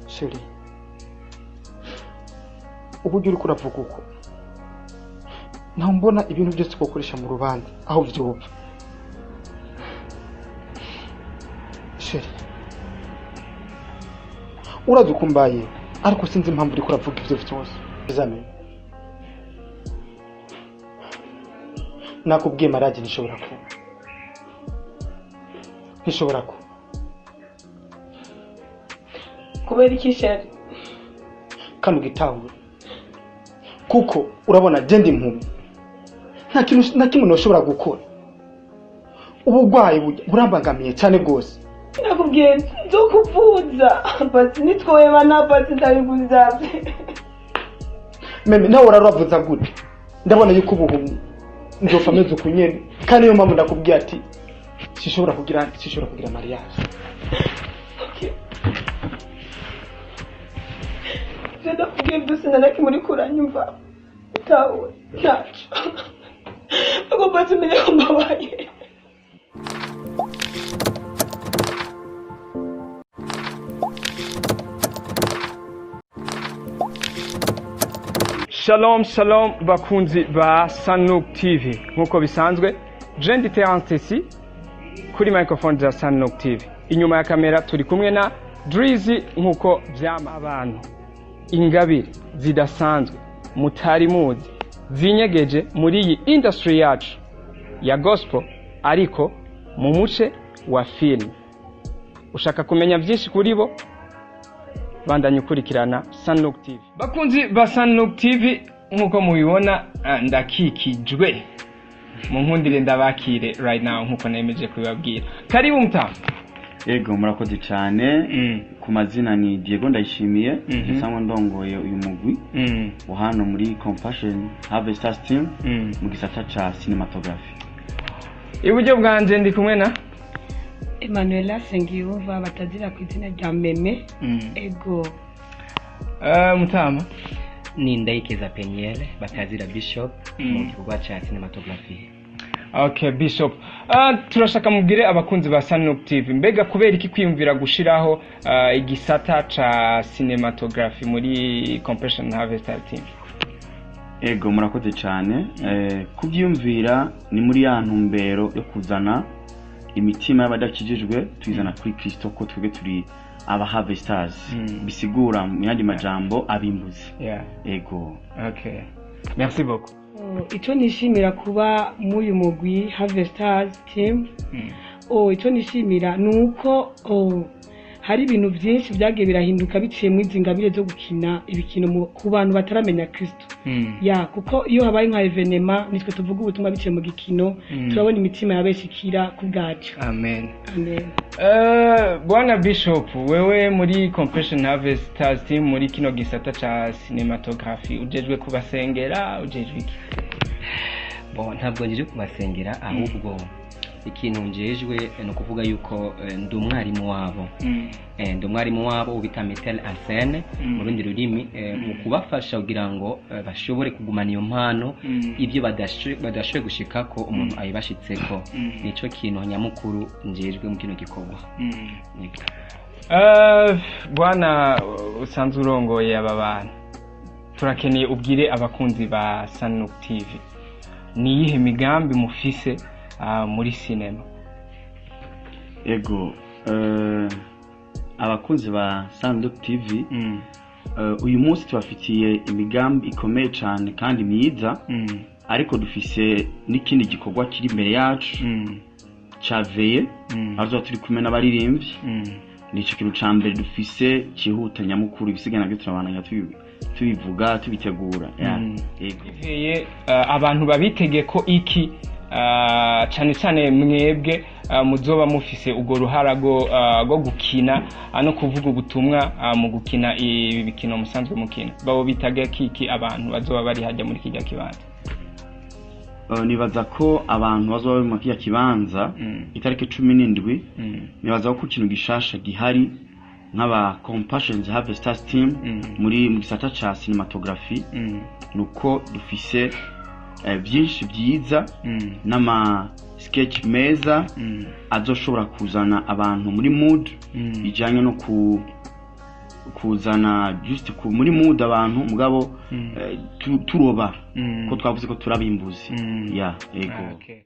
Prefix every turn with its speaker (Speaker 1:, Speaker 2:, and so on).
Speaker 1: sheri uburyo uri kuravuga uko naho mbona ibintu byose ukoresha mu rubanza aho vyopfa sheri urazi uko mbaye ariko sinzi impamvu uri kuravuga ivyo vyose bizame nakubwiye marage ntishobora ko
Speaker 2: kubera iki sheri
Speaker 1: kano gitahure kuko urabona je ndi impumyi nta kintu na kimwe noshobora gukora ubugwayi burambangamiye cyane rwose
Speaker 2: nakubwiye nzo kuvuza basi nitwoye bana basi ndabiguzavye
Speaker 1: meme nawe uravuza gute ndabona yuko ubuhumyi nzofa meze ukunyene kandi niyo mpamvu ndakubwiye ati sishobora kugira mariage.
Speaker 2: Okay. Zeda kugiye byose nanaki muri kuranyumva utawe ntacu ako basi menye ko mbabaye.
Speaker 3: Shalom bakunzi ba Sanuk TV nkuko bisanzwe Jendi Terantesi kuri microphone za Sanuk TV inyuma ya kamera turi kumwe na Drizzy nkuko vyama abantu ingabire zidasanzwe mutari muzi zinyegeje muri iyi industry yacu ya gospel ariko mu muce wa film. Ushaka kumenya byinshi kuri bo bandanye ukurikirana Sanuk TV. Bakunzi ba Sanuk TV nkuko mubibona ndakikijwe mu nkundire ndabakire right now nkuko nemeje kubibabwira. Karibu mta.
Speaker 4: Ego murakoze cyane ku mazina ni Diego Ndayishimiye gisanzwe ndongoye uyu mugwi wa hano muri Compassion Harvesters Team mu gisata ca cinematography.
Speaker 3: Iburyo bwanje ndi kumwe na
Speaker 2: Emanuela Sengiyumva batazira ku izina rya Meme. Ego
Speaker 3: mutama
Speaker 5: ni Ndayikeza Peniel batazira Bishop mu gikorwa cha cinematography.
Speaker 3: Okay Bishop, turashaka mubwire abakunzi ba Sanuk TV mbega kubera iki kwiyumvira gushiraho igisata ca cinematography muri Compassion Harvesters Team?
Speaker 4: Ego murakoze cyane kubyumvira ni muri ya ntumbero yo kuzana imitima y'abadakijijwe twizana kuri Kristo ko twebwe turi aba harvesters bisigura mu yandi majambo abimbuzi. Ego.
Speaker 3: Okay. Merci beaucoup.
Speaker 2: Icyo nishimira kuba muri mugwi Harvesters Team. Icyo nishimira nuko hari ibintu byinshi byagiye birahinduka biciye mu izingabire zo gukina ibikino ku bantu bataramenya Kristo. Ya kuko iyo habaye nka evenement nitwe tuvuga ubutumwa biciye mu gikino turabona imitima yabeshikira ku bwacu.
Speaker 3: Amen.
Speaker 2: Amen.
Speaker 3: Bwana Bishop wewe muri Compassion Harvesters Team muri kino gisata ca cinematography ujejwe kubasengera ujejwe iki?
Speaker 5: Ntabwo nje kubasengera ahubwo ikintu njejwe no kuvuga yuko ndi umwarimu wabo. Ndi umwarimu wabo ubita metel en scène mu rundi rurimi mu kubafasha kugira ngo bashobore kugumana iyo mpano ibyo badashoboye gushikako umuntu ayibashitseko. Nico kintu nyamukuru njejwe mu kino gikorwa.
Speaker 3: Bwana usanzwe urongoye aba bantu turakeneye ubwire abakunzi ba Sanuk TV ni yihe migambi mufise muri cinema?
Speaker 4: Ego abakunzi ba Sanuk TV uyu munsi tubafitiye imigambi ikomeye cyane kandi myiza ariko dufise n'ikindi gikorwa kiri imbere yacu chaveye azo turi kumwe n'abaririmbyi nico kintu ca mbere dufise cihuta nyamukuru ibisigana byo turabana tubivuga tubitegura.
Speaker 3: Ego abantu babitegeko iki cyane cyane mwebwe muzoba mufise ugo ruhara go gukina no kuvuga ubutumwa mu gukina ibi bikino musanzwe mukina babo bitage kiki abantu bazoba bari hajya muri kijya kibanza?
Speaker 4: Nibaza ko abantu bazoba bari mu kijya kibanza itariki 17 nibaza ko ikintu gishasha gihari nk'aba Compassion Harvesters Team muri mu gisata ca cinematography nuko dufise byinshi byiza n'ama sketch meza azoshobora kuzana abantu muri mood ijanye no kuzana just muri mood abantu mugabo turoba ko twavuze ko turabimbuzi ya ego
Speaker 5: Okay.